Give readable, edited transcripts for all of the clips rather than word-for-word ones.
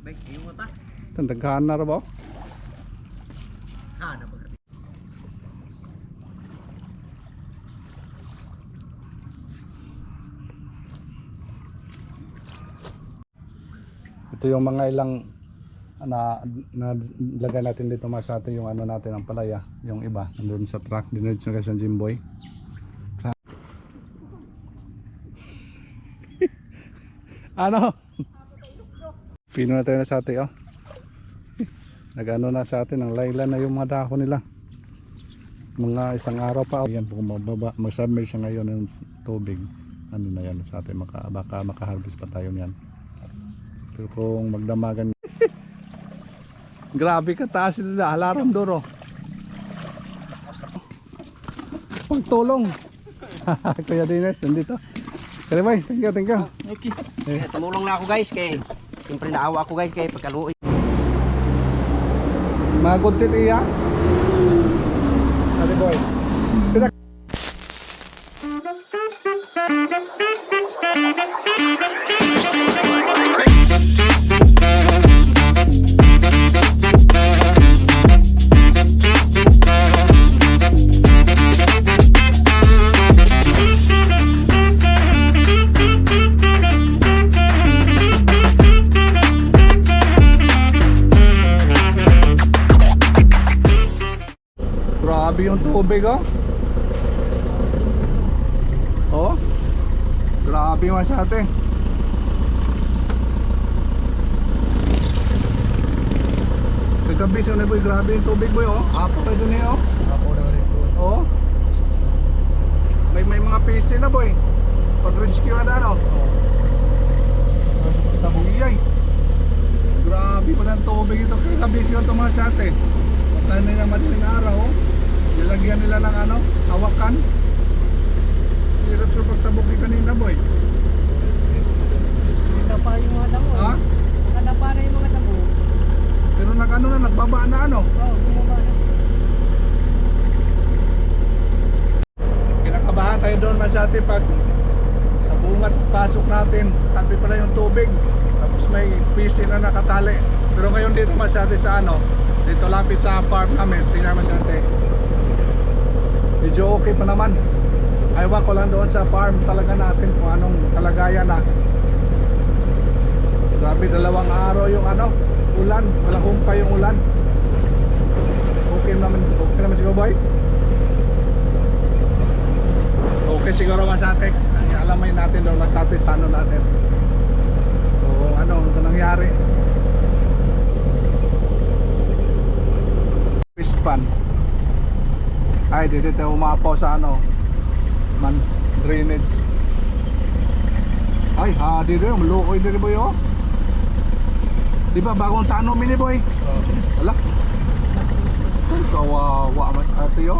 Baik, iyo mo ta. Tandaghan na ba? Ah, napag. Ito yung mga ilang na lagay natin dito mas atin yung ano natin ang palaya, yung iba nandun sa truck dinedyo na kasi ang Jimboy. Ano? Pino na tayo na sa atin, oh. Nagano na sa atin, ang layla na yung mga dahon nila. Mga isang araw pa. Yan po mababa, mag-submerge siya ngayon ng tubig. Ano na yan sa atin, baka makaharvest pa tayo niyan. Pero kung magdamagan. Grabe ka taas nila, halaram duro. Pagtulong. Kuya Dines, nandito. Kaya boy, thank you, thank you. Okay. Tumulong na ako guys kay siyempre naawa ako guys kay pagkaluoy. Mga kuntit iya. Ate boy. Grabe yung tubig, oh. Oh. Grabe yung asate. Kagabi sa boy, grabe yung tubig boy, oh. Apo kayo dun eh, oh. Ako na rin po. Oh. May mga PC na boy. Pag-rescue na ano. Tabuyay. Grabe pala ang tubig ito. Kagabi siya ito mga asate. Patay na yung madaling araw, oh. Nilagyan nila ng ano, hawakan. Hirap sa pagtabok ni kanina boy. Nakadapa yung mga damo. Ha? Nakadapa na yung mga damo. Pero nag-ano na, nagbaba na ano. Oo, bumaba na. Kinakabahan tayo doon masati pag sa bungat pasok natin, tabi pala yung tubig. Tapos may PC na nakatali. Pero ngayon dito masati sa ano, dito lapit sa farm namin, tingnan masati. Medyo okay pa naman. Aywan ko lang doon sa farm talaga natin kung anong kalagayan na. Grabe, 2 araw yung ano, ulan, walang humpay yung ulan. Okay naman siguro boy. Okay siguro masate. Alamay natin doon masate sa ano natin. So ano nangyari? Pispan. Ay, dito tayo umapaw sa ano drainage. Ay, dito yung lukoy dito boy, oh. Diba bagong tanong mini boy? Wala. Kawawa mas ate, oh.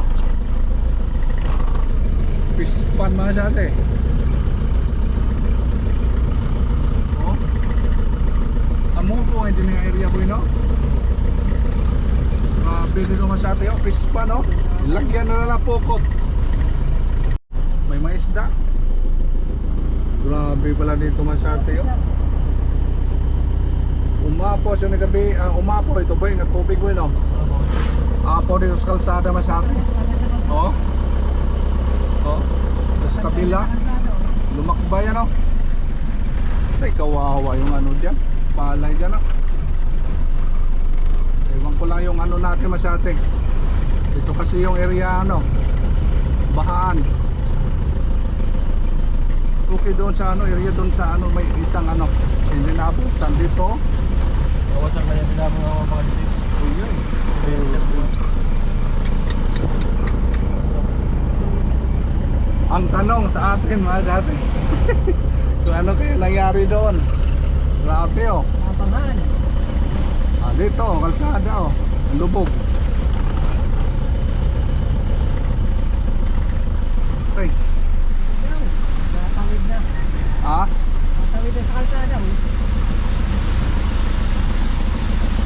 Pispan mas ate. Oh. Amo po hindi nga area boy, no? Grabe dito mas ate, oh. Pispan, oh. Lagyan na lang pokot. May maisda. Grabe pala dito masarte, oh. Umapo siya na gabi, umapo ito ba yung tubig ko, no? Apo dito sa kalsada masarte. Oh. Oh. Sa kabila. Lumakbay yan, oh. Ay kawawa yung ano dyan. Palay dyan, oh. Ewan ko lang yung ano natin masarte. Ito kasi yung area ano, bahaan. Okay doon sa ano, area doon sa ano, may isang ano, hindi naabutan dito. Kawasan na yan nila mga dito. Uy. Ang tanong sa atin, mga sa atin. Kung ano kaya nangyari doon. Grabe, oh. Abangan. Dito, kalsada, oh. Lubog. Tay. Natawid na. Ha? Natawid na sa kalsada.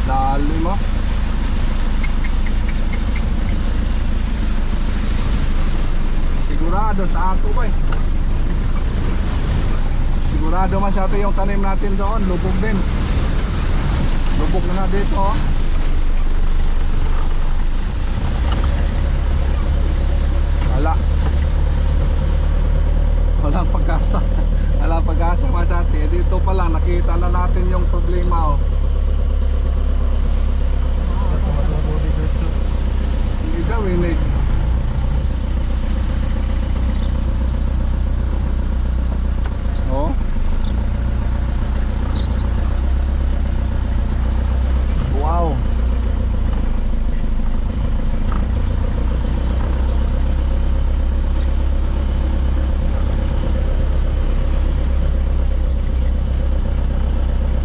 Dali mo. Sigurado sa ako ba eh. Sigurado masyado yung tanim natin doon. Lubog din. Lubog na dito oh. Wala. Walang pag-asa. Walang pag-asa masati. Dito pa lang nakita na natin yung problema oh. Hindi gawin eh. Oh. Wow.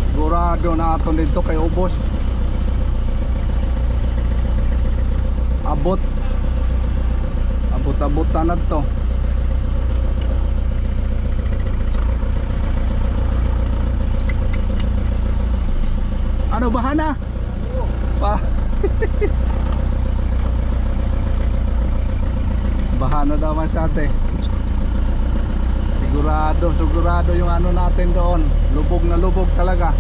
Sigurado na ato dito kay ubos. Abot. Abot-abotan na to. Ano bahana? Pa. Bahana daw man sa ate. Sigurado yung ano natin doon. Lubog na lubog talaga.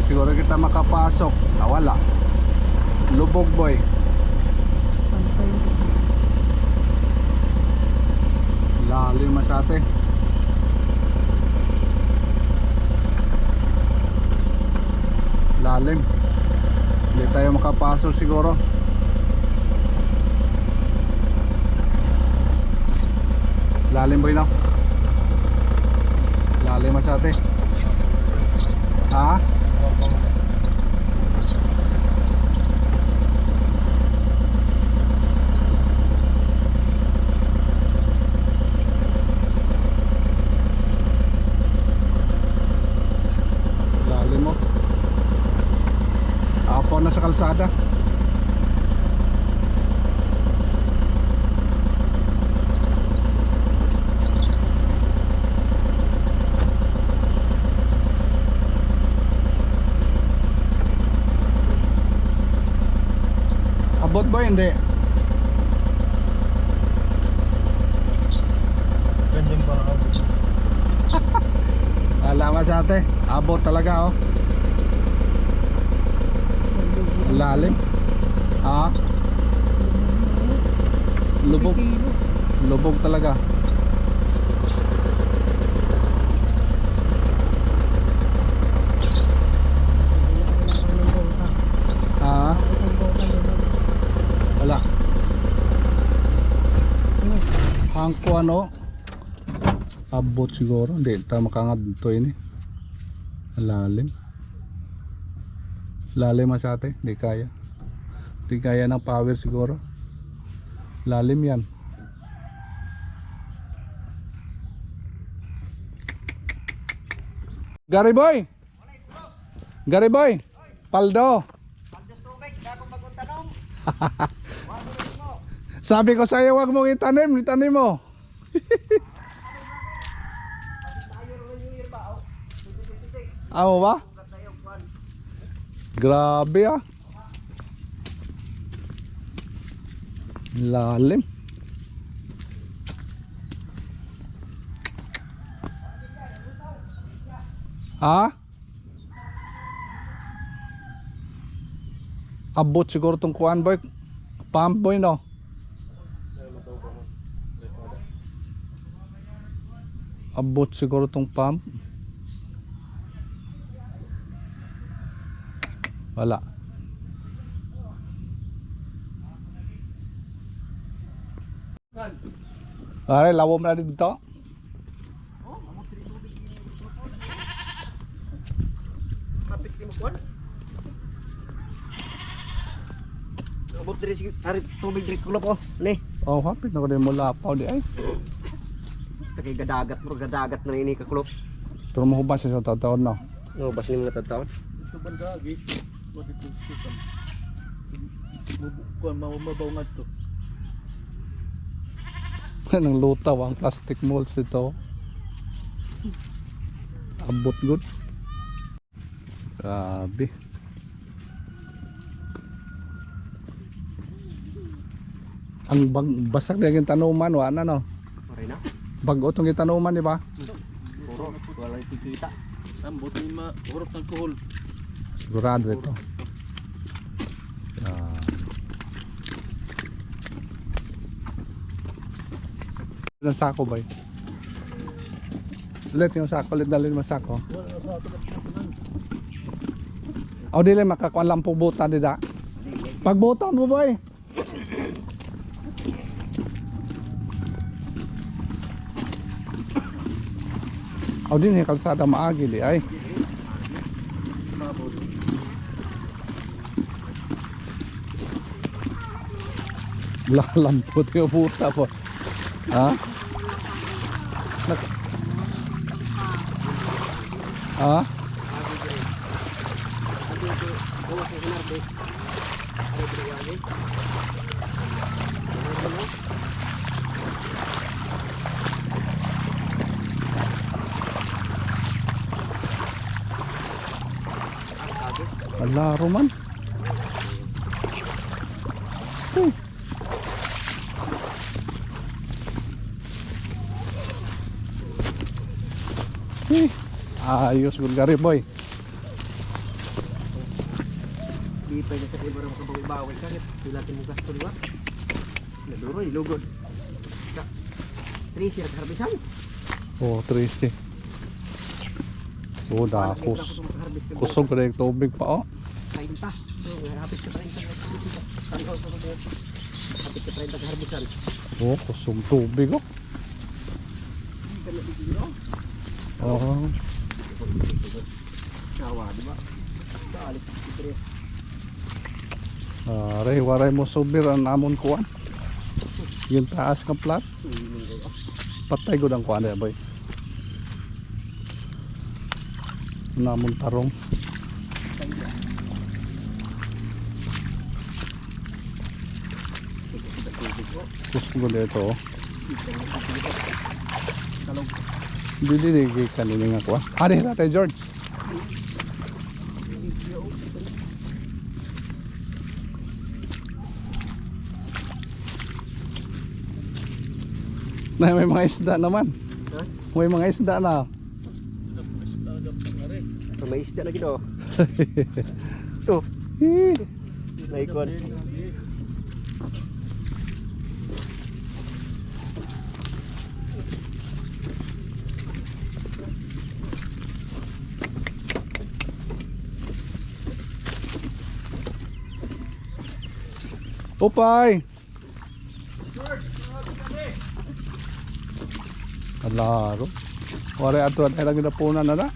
Siguro kita makapasok. Wala. Lubog boy. Lalim masyate. Lalim. Hindi tayo makapasok siguro. Lalim boy no. Lalim masyate. Ha? Lalim mo. Apo na sa kalsada. Abot ba hindi? Ganyan ba ako? Wala sa ate. Abot talaga oh. Lalim. Ah. Lubog. Lubog talaga. Ah. Wala. Hangko ano? Abot siguro. Hindi tayo makangad dito ini. Lalim. Lalim masate. Hindi kaya. Hindi kaya ng power siguro. Lalim yan. Gary boy. Gary boy. Paldo. Sabi ko sa'yo wag mong itanim mo. Ano ba? Grabe ah. Lalim. Ha? Abot siguro tong kuan boy. Pump boy no. Abot siguro tong pump. Wala. Ay, lawom na dito. Kapit mo kuan. Abot diri sig tubig diri kulop oh. Ni. Oh, hapit na ko din mo lapaw di ay. Kay gadagat bro, gadagat na ini ka kulop. Pero mo ba sa taon no? No, bas ni mga tataon. Ito bandagi. Bakit ito sukan? Kuan mabaw nga to. Nang lutaw ang plastic molds ito. Abot good. Grabe. Ang basag na yung tanuman, wala no? Okay na. Bago itong yung tanuman, di ba? Puro. Walang kikita. Ambot ni urot ng kuhol. Sigurado ito. Ilang sako ba yun? Ulit yung sako, ulit dalhin mo sako. O dili makakuan lang po buta dida. Pagbuta mo boy. O din yung kalsada maagi di ay. Lalampot yung buta po. Ha? Ha? Alaro man. Ayos gulgari boy. Di pwede sa iba rin makapag-ibawal ka. Pilatin mo gasto diba? Naduroy, lugod. Tracy at harbisan. Oh, triste. Oh, dakos. Kusog na yung tubig pa oh. 30. Hapit ka 30. Hapit ka 30 ka harbisan. Oh, kusog tubig oh. Oh. Nawa, diba? Balik. Waray mo subir ang amon kuan. Yung taas ka plat. Patay ko ng kuan boy. Namon tarong. Kusog na ito oh. Hindi kanina nga kuha. Ari natin George. Na may mga isda naman. Ha? May mga isda na. May isda lagi do. Ito. Naikon. Upay. Alaro. Wala ato at lagi na punan na na.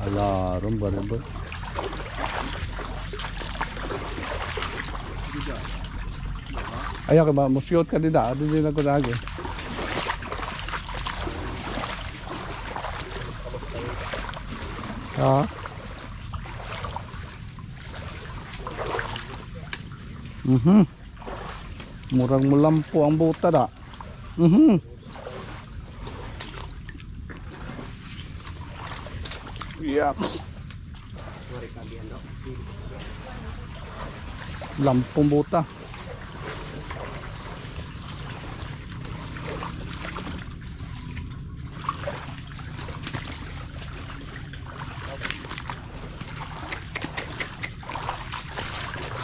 Alaro ba? Ayaw ka ba? Musyot ka dida. Hindi na ko lagi. Ha? Murang mulampo ang buta da. Yaks. Lampong buta.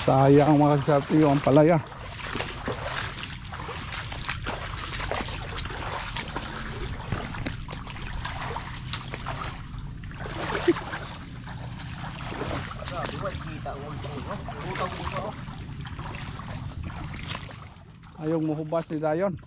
Sayang mga kasati yung palaya. Ayong muhubas ni Dayon.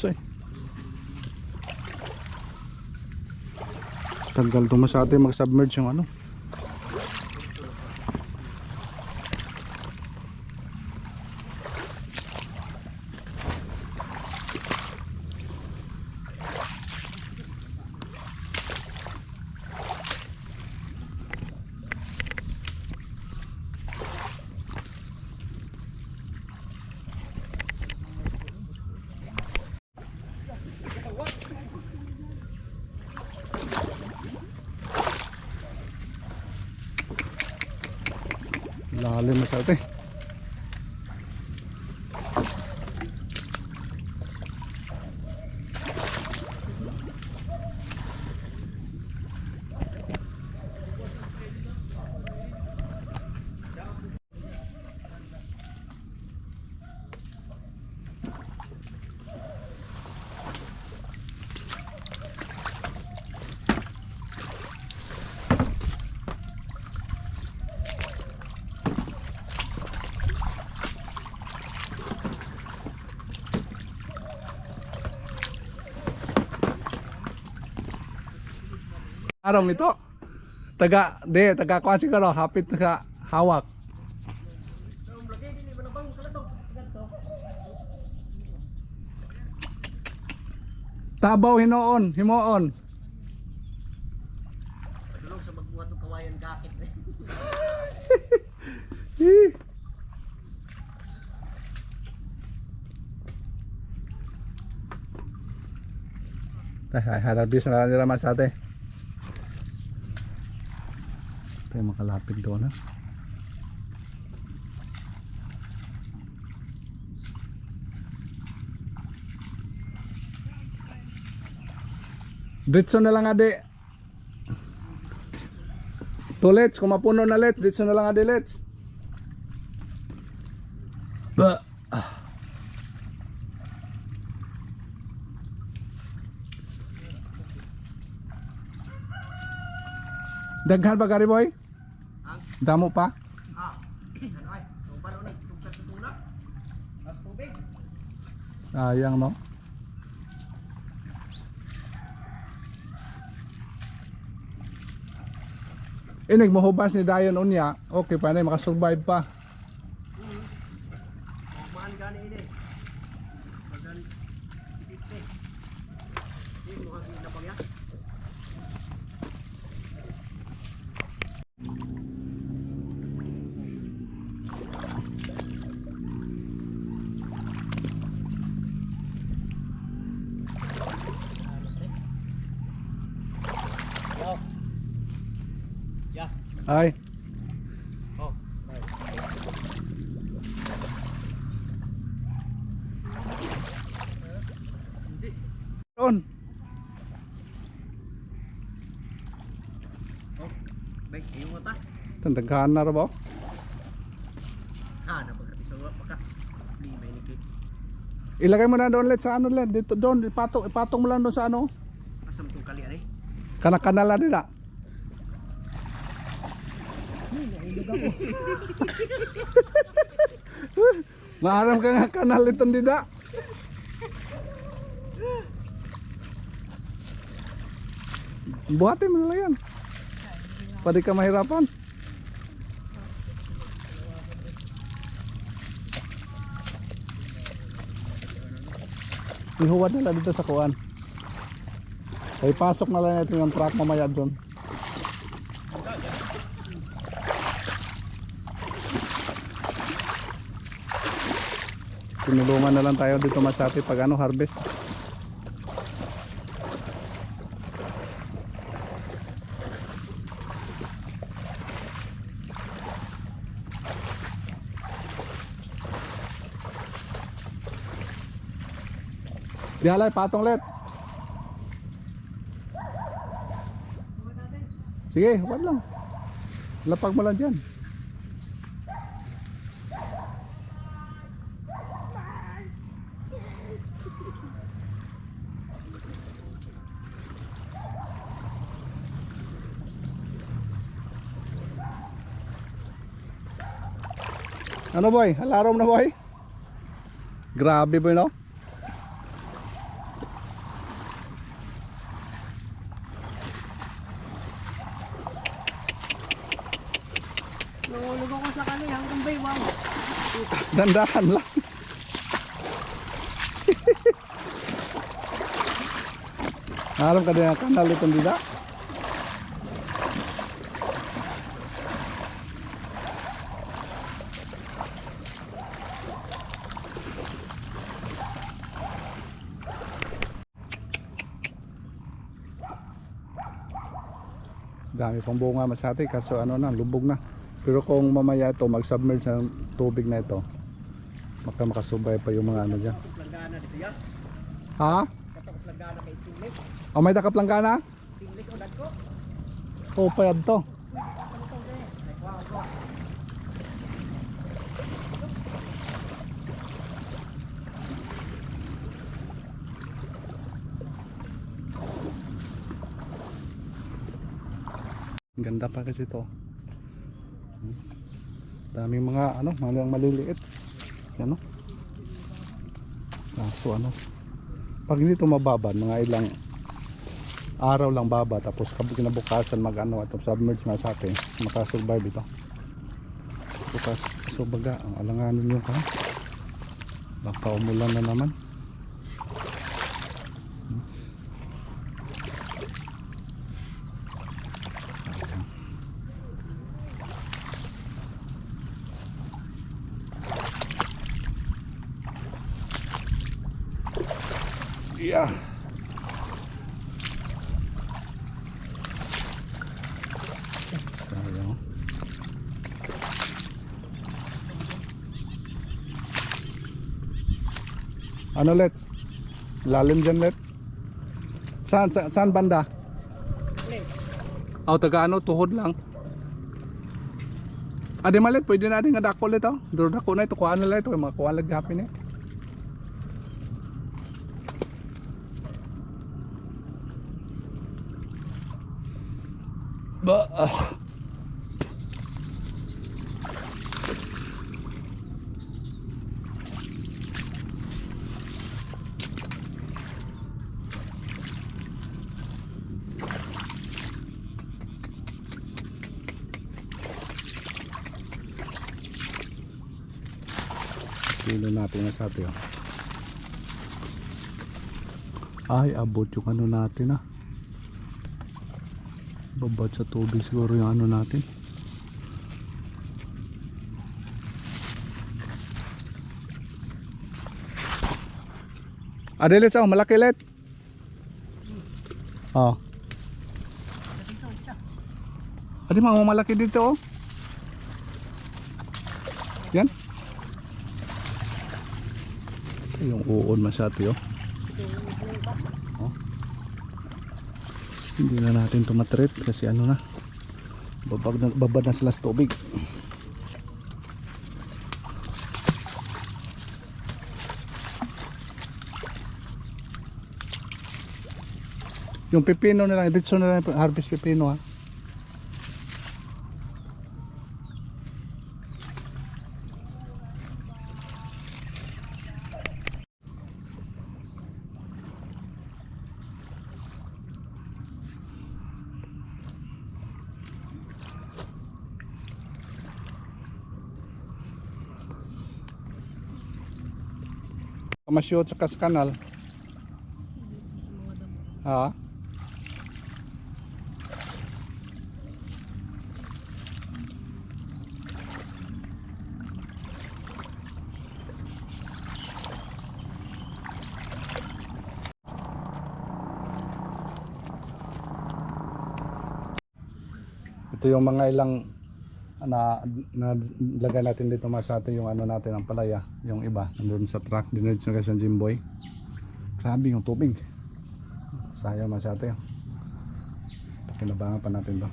ay. Tagal tumasate mag-submerge yung ano. Lalim masyado eh. Araw ito. Taga kuha siguro hapit sa hawak. Tabaw hinoon, himoon. Tulong sa magbuhat ng kawayan jacket. Harabis na nila mas ate. Tayo makalapit doon ha. Ditso na lang ade. Tulets, kung mapuno na let's, ditso na lang ade let's. Ba. Daghan ba gari boy? Damo pa? Ano ay? Kung paano na tugtag sa tuna? Mas tubig. Sayang no? Inig mahubas ni Dayon unya. Okay pa na makasurvive pa. Mahal gani ini. Magan tipite. Ini mo ang napang ya. Ay. Oh. Doon. Oh. Baik, yung mata. Tandaghan na ba? Napagkatisawa pa ka. Hindi may nikit. Ilagay mo na doon let sa ano let dito doon ipatong mo lang doon sa ano. Asam tong kali ani. Kana-kanal na din ah. Maaram ka nga kanal itong dida. Buhatin mo na yan. Pwede ka mahirapan. Ihuwad na lang dito sa kuwan. Ay pasok na lang natin yung truck mamaya dyan. Tinulungan na lang tayo dito masati pag ano harvest. Dialay patong let. Sige, wag lang. Lapag mo lang dyan. Ano boy? Alarom na boy? Grabe boy no? Nahulog ako sa kanila hanggang baywang. Dandahan lang. Alam ka din ang kanal itong dida? Dami pang bunga masati kaso ano na, lubog na. Pero kung mamaya ito mag-submerge ng tubig na ito, makasubay pa yung mga ano dyan. Langgana dito ya. Ha? Katapos langgana kay Stingless. O may dakaplanggana? Stingless o dagko. O payad to. Ganda pa kasi to. Daming mga ano, mga maliliit. Ano? Kaso ano? Pag hindi ito mababa, mga ilang araw lang baba, tapos kapag kinabukasan mag-ano at submerge nga sa atin, makasurvive ito. Bukas, so baga, ang alanganin nyo ka. Baka umulan na naman. Yeah. Sayang. Ano Let's? Lalim dyan Let? Saan banda? Oh, taga ano, tuhod lang. Adi malit, pwede na din nga dako ito. Duro dako na ito, kuhaan nila ito. Mga kuhaan laghapin eh. Ba Pilo natin na sa atin. Ay, abot yung ano natin ah. Babad sa tubig siguro yung ano natin. Adelit sa malaki let. Oh. Adi mga malaki dito oh. Yan. Yung uod masati oh. Oh. Hindi na natin tumatreat kasi ano na, babad na sila sa tubig. Yung pipino na lang, dito na lang harvest pipino ha. Masyot sa kanal. Ha? Ito yung mga ilang na lagay natin dito mas atin yung ano natin ang palaya, yung iba nandun sa truck dinedge na kasi ang Jimboy. Grabe yung tubig, sayang mas atin, pakinabangan pa natin to.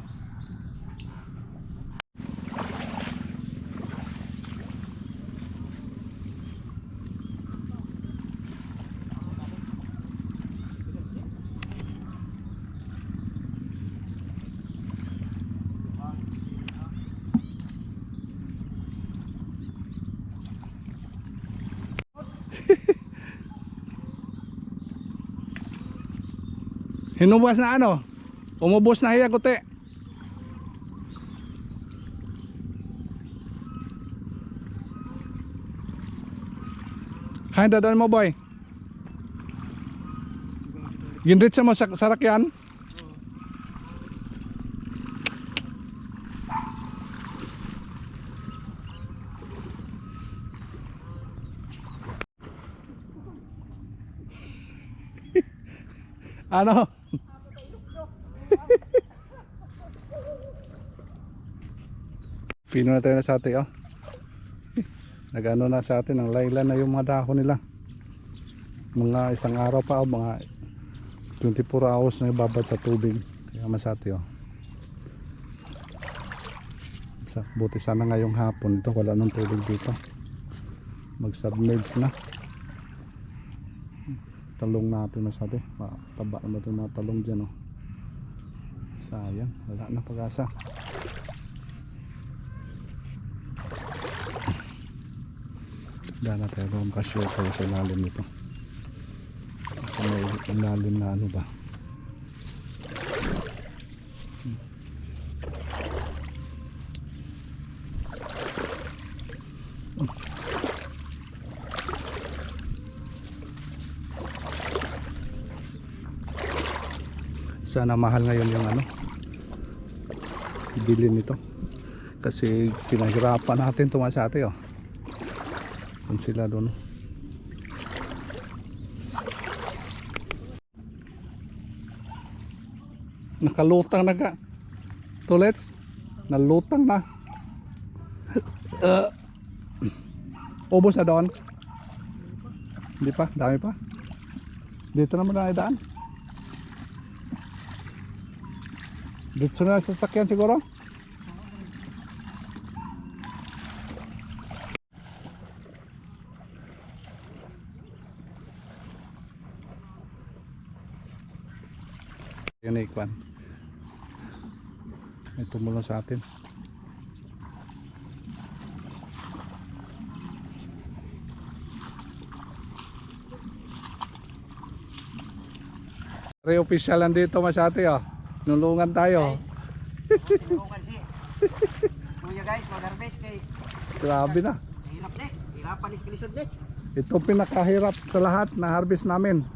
Hinubas na ano? Umubos na hiya kote. Kaya dadaan mo boy. Ginritsa mo sa sarakyan. Ano? Pino na tayo na sa atin, oh. Nagano na sa atin, ang layla na yung mga dahon nila. Mga isang araw pa, oh, mga 24 hours na ibabad sa tubig. Kaya masati, oh. Buti sana ngayong hapon ito, wala nang tubig dito. Mag-submerge na. Talong natin masati. Taba naman itong mga talong dyan, oh. Sayang, wala na pag-asa. Dahil na tayo ron kasyo tayo sa ilalim nito. May ilalim na ano ba. Sana mahal ngayon yung ano bilhin nito kasi pinahirapan natin tumasate, oh. Kung sila doon, nakalutang na ka tulets, nalutang na. Ubos na doon, hindi pa, dami pa dito naman na idaan. Dito na sa sasakyan siguro. Yan na ikwan. May tumulong sa atin. Re-official lang dito masati, oh. Nulungan tayo. Tulungan si Kuya guys, mag-harvest kay. Grabe na. Hirap na. Hirapan is kilisod na. Ito pinakahirap sa lahat na harvest namin.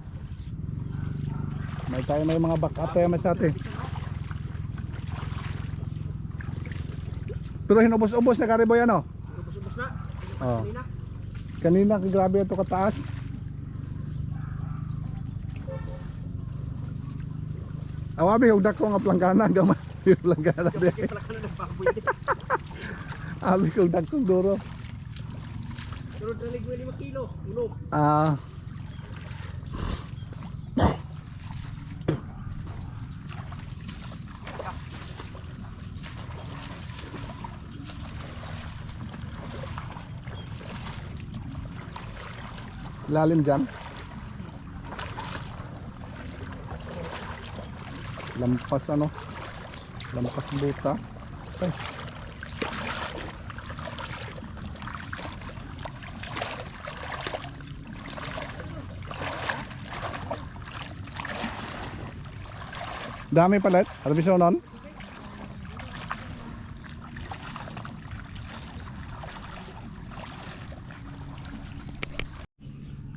May tayo may mga backup tayo masati. Pero hinubos-ubos na kariboy ano? Ubus-ubus na. Oh. Kanina. Kanina grabe ito kataas. Awabi hugdak ko nga planggana gamay yung planggana de. Abi ko hugdak ko duro. Pero dalig 5 kilo, ulo. Ah. Lalim dyan. Lampas ano, lampas buta. Ay. Dami palit, harvest nun.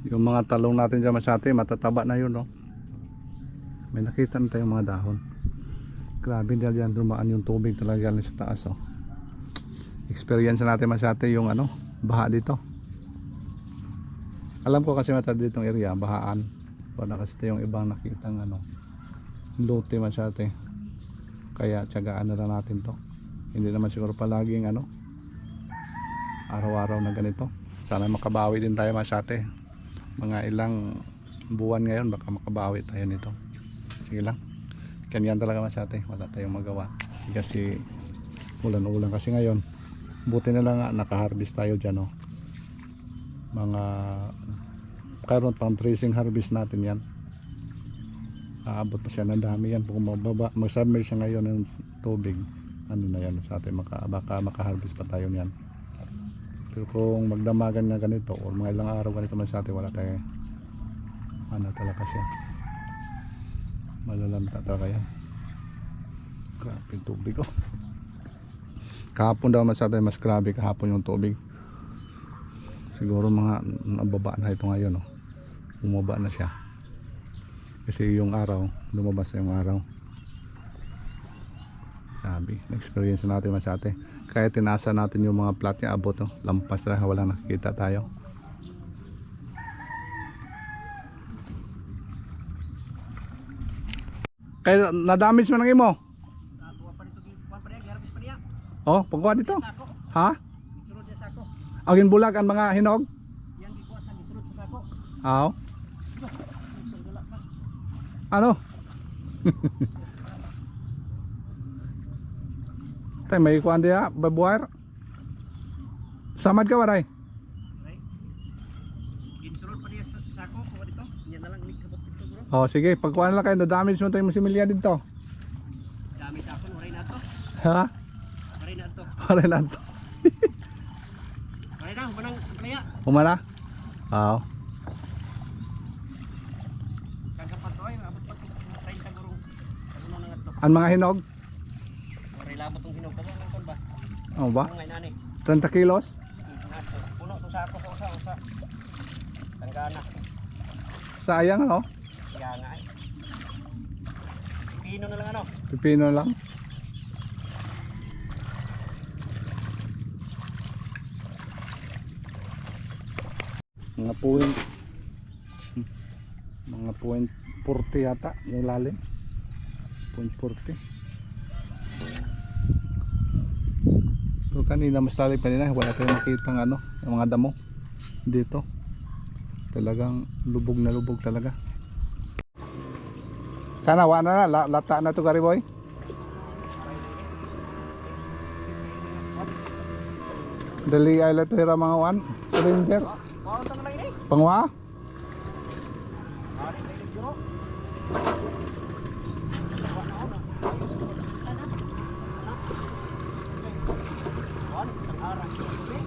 Yung mga talong natin dyan masati, matataba na yun, no? May nakita na tayong mga dahon. Grabe dyan dumaan yung tubig talaga galing sa taas, oh. Experience natin masati yung ano, baha dito. Alam ko kasi matad ditong area, bahaan. Wala kasi yung ibang nakitang ano, lote masati. Kaya tiyagaan na lang natin to. Hindi naman siguro palaging ano, araw-araw na ganito. Sana makabawi din tayo masati. Mga ilang buwan ngayon baka makabawi tayo nito. Sige lang, ganyan talaga masate, wala tayong magawa kasi ulan-ulan kasi ngayon. Buti na lang naka-harvest tayo dyan, oh. Mga karon pang tracing harvest natin yan. Aabot pa siya ng dami yan kung mag-submerge siya ngayon ng tubig, ano na yan sa atin, baka maka-harvest pa tayo yan. Pero kung magdamagan nga ganito o mga ilang araw ganito man sa atin, wala tayo, ano talaga siya, malalanta talaga yan. Grabe yung tubig, oh. Kahapon daw mas atin mas grabe kahapon yung tubig. Siguro mga nababa na ito ngayon, oh. Bumaba na siya. Kasi yung araw, lumabas na yung araw. Sabi, na-experience natin masyate. Kaya tinasa natin yung mga plat niya, abot, oh. Lampas na, walang nakikita tayo. Kaya na-damage mo ng imo? Natuwa pa nito kwan pa niya, harvest pa niya. Oh, pagkuha dito. Sako. Ha? Gisulod niya sako. Agin bulag ang mga hinog? Yang gikuha sa gisulod sa sako. Aw. Sandala pa. Ano? Tay may kuan dia, babuar. Samad ka waray? Right? Gisulod pa niya sa sako kuha dito. Yan na lang mikabot dito bro. Oh, sige, pagkuha na lang kayo, na-damage mo tayo mo similya dito. Dami sa ako, waray na to. Ha? Waray na to. Waray na to. Waray na, manang kaya. Humana? Aw. Kagapan to ay abot pa to 30 gurong. Ano na nga to? Ang mga hinog? Waray labot tong hinog kaso lang kon ba? Oh ba? Ngay nani. 30 kilos? Nato. Puno to sako sa usa. Tanggana. Sayang ano? Kaya nga ay. Pino na lang ano. Pipino lang. Mga point mga point 40 yata yung lalim. Point 40. Pero kanina mas lalim kanina, wala tayong makitang ano, yung mga damo dito. Talagang lubog na lubog talaga. Sana wala na, lata na to Gariboy. Dali ay lato hira mga wan, cylinder. Wow, tang lang ini. Pangwa? Ari kay guro. Wan, sang arang ini.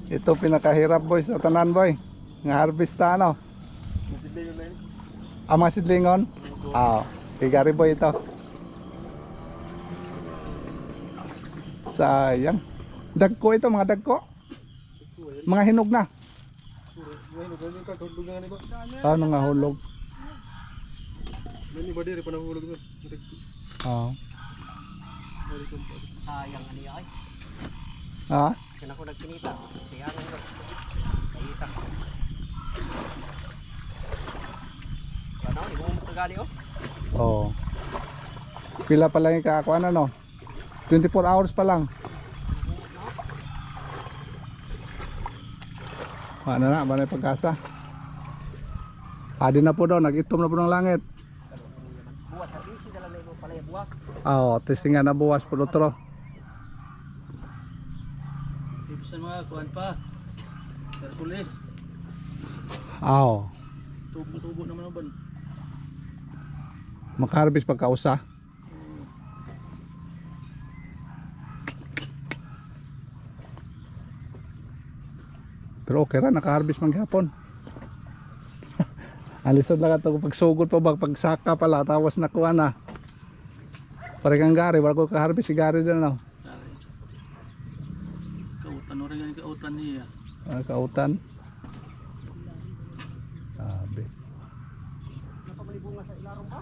Ito pinakahirap boy sa tanan boy. Nga harvesta ano? Ang mga sidlingon? Ah, kay Gariboy ito. Sayang. Dagko ito, mga dagko. Mga hinog na. Ano nga hulog? Ah. Sayang ani ay. Ha? Kana ko nagkinita. Sayang ano. Kita. Ano, di mo kagali oh. Oo. Pila pa lang yung kakakuan ano? 24 hours pa lang. Ano na, ba na yung pagkasa? Adi na po daw, nag-itom na po ng langit. Buwas sa bisi sa lalay mo pala buwas. Oo, testingan na buwas po otro. Ibisan mga kuhan pa. Hercules. Oo. Tubo-tubo naman naman. Makaharvest pagkausa. Pero okay ra, nakaharvest man gihapon. Alisod lang ito pagsugod pa ba, pagsaka pala, tawas na kuha na. Pare kang Gary, wala ko kaharvest si Gary din ano. Sorry. Kautan rin yan, kautan niya. Kautan. Sabi. Napamalibunga sa ilarong ba?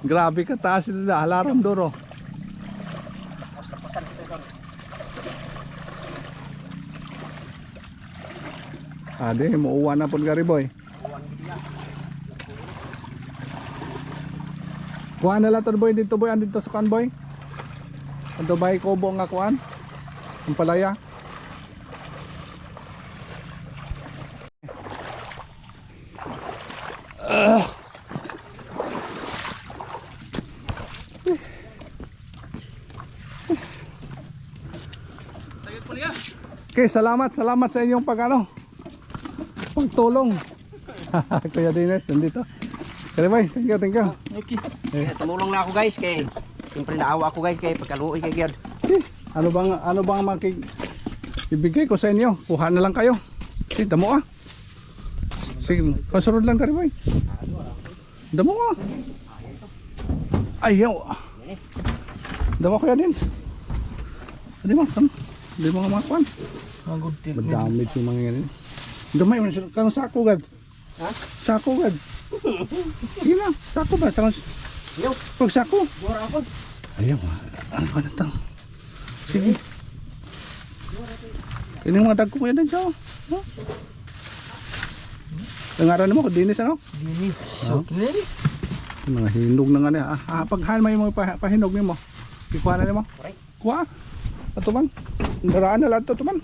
Grabe ka taas nila, halaram duro. Pasan kita kan. Ade, muuwan na po Gariboy. Uwan gidya. Kuha na lang to boy dito boy, andito sa kan boy. Ando bay kubo nga kuan. Ang palaya. Tayo po niya. Okay, salamat sa inyong pagtulong. Kuya Dines, nandito. Kaya boy, thank you, thank you. Okay. Tumulong na ako guys kay siyempre naawa ako guys kay pagkaluoy kay Gerd. Ano bang ibigay ko sa inyo? Kuha na lang kayo. Sige, damo ah. Sige, kasunod lang ka rin boy. Damo ah. Ayaw. Damo ko yan din. Hindi mo, hindi mo nga makakuan. Mga good tip. Madamage yung mga yan. Damay mo, kang sako gad. Ha? Sako gad. Sige na, sako ba? Yo, Pag sako. bora ako. Ayaw, ano ka na tang? Sige. Ini mga dagko ko yan din siya. No? Nangaran mo ko, dinis ano? Dinis. Oh. Okay na rin. Yung mga hinog na nga niya. Paghan mo yung mga pahinog mo. Ikuha na mo. Correct. Kuha. Ito man. Daraan na lang ito man.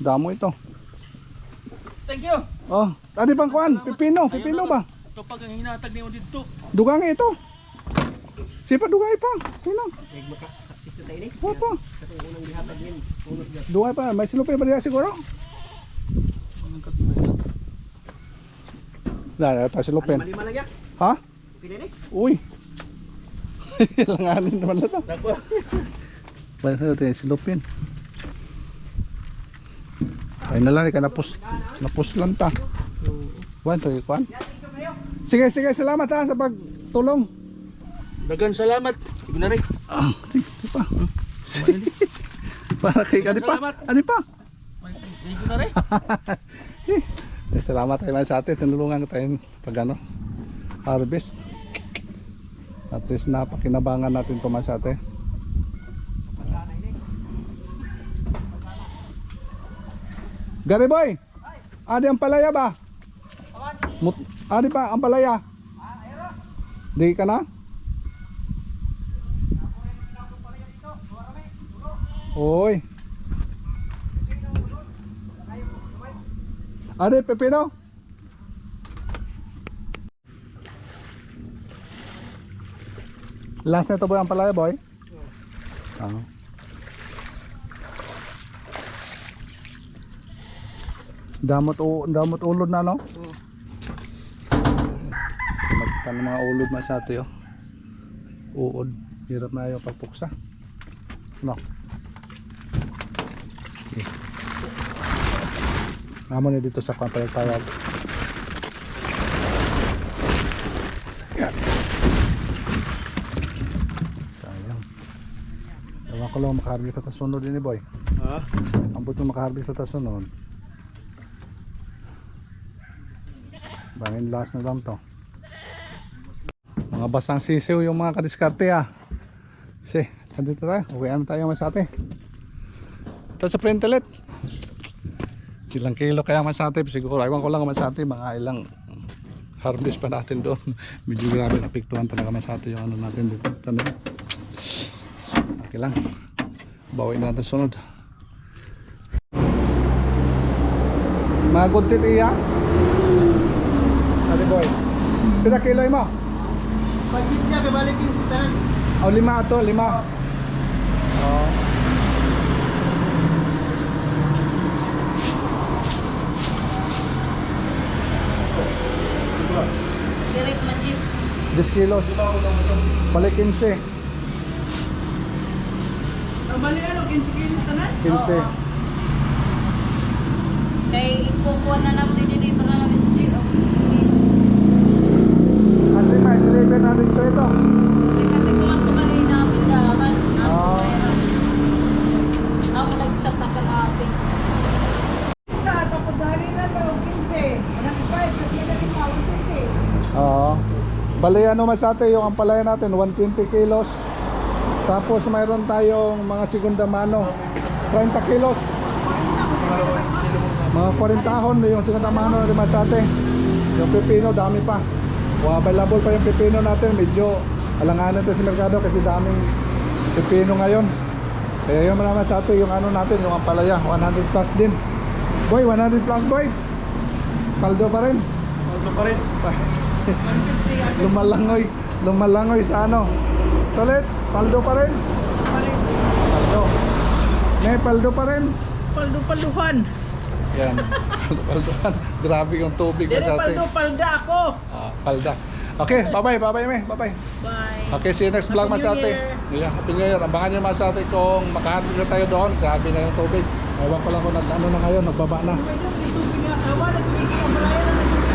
Damo ito. Thank you. Oh, tadi bang kuan? Pipino ba? Ito pag ang hinatag niyo dito. Dugang ito. Siapa dugang pa? Sino? Leg maka-success na tayo ni. Opo. Katong unang gihatag nin. Unod Gerd. Dugang pa. May silupin pa rin siguro. Anong katulad? Nah, ito silupin. Lima lang ya. Ha? Okay na ni. Uy. Langanin naman na ito. Dagwa. Basta ito yung silupin. Ay nalang ka napus lang ta. Kuan to kuan. Sige, salamat ha sa pagtulong. Dagan salamat. Sige na rin. Ah, sige pa. Para kay ani pa. Salamat. Ani pa. Sige na rin. Salamat tayo sa atin, tinulungan tayo pag ano, harvest. At least napakinabangan natin ito sa atin. Gary boy, adi ang palaya ba? Adi pa ang palaya? Di ka na? Oy. Adi pepino? Last na ito boy ang palaya boy? Oo. Damot ulod na no? Magtan mga ulod masyado yo. Uod, hirap na yung pagpuksa. No. Okay. Naman na dito sa pampalagtawag. Yan. Sayang. Ewan ko lang makaharbi pa ta sunod din ni boy. Ha? Ambot yung makaharbi pa ta sunod. Bangin last na lang to. Mga basang sisiw yung mga kadiskarte ah. Si, nandito tayo. Uwi ano tayo masate. Ito sa printelet. Ilang kilo kaya masate. Siguro, iwan ko lang masate. Mga ilang harvest pa natin doon. Medyo grabe napiktuhan talaga masate yung ano natin dito. Tanim. Okay lang. Bawi natin sunod. Mga guntit iya. Ano boy? Pila kilo mo? Pagkis niya, kabalikin si Tanan. Oh, 5 ato, 5. Oh. Direct machis. 10 kilos. Balik 15. Ang bali ano, 15 kilos ka na? 15. Kay ipupuan na namin dito na namin si Ano yung deliver natin sa ito? kasi kung ang tumalay namin dahan, Ah. ako nag-chat na kalahati. Tapos dali na to, 15. 105, kasi naging 120. Oo. Bali ano masate yung ampalaya natin 120 kilos. Tapos mayroon tayong mga segunda mano 30 kilos. Mga 40 ahon yung segunda mano ni masate. Yung pepino dami pa. Available pa yung pepino natin. Medyo alanganan ito sa merkado kasi daming pepino ngayon. Kaya yung mga masate yung ano natin yung ampalaya 100 plus din. Boy 100 plus boy. Paldo pa rin. Paldo pa rin. Lumalangoy sa ano. Tolets, paldo pa rin. Paldo. May paldo pa rin. Paldo-palduhan. Yan. Paldo. Grabe yung tubig na sa atin. Paldo-palda ako. Palda. Okay, bye-bye, bye-bye, me. Bye-bye. Bye. Okay, see you next vlog, Happy Mas New Ate. Year. Yeah, Happy New Year. Abangan niyo, Mas Ate, kung makahatid na tayo doon. Grabe na yung tubig. Ewan ko lang kung ano na ngayon, nagbaba na. May tubig nga. Wala tubig. Ang malayo na may tubig.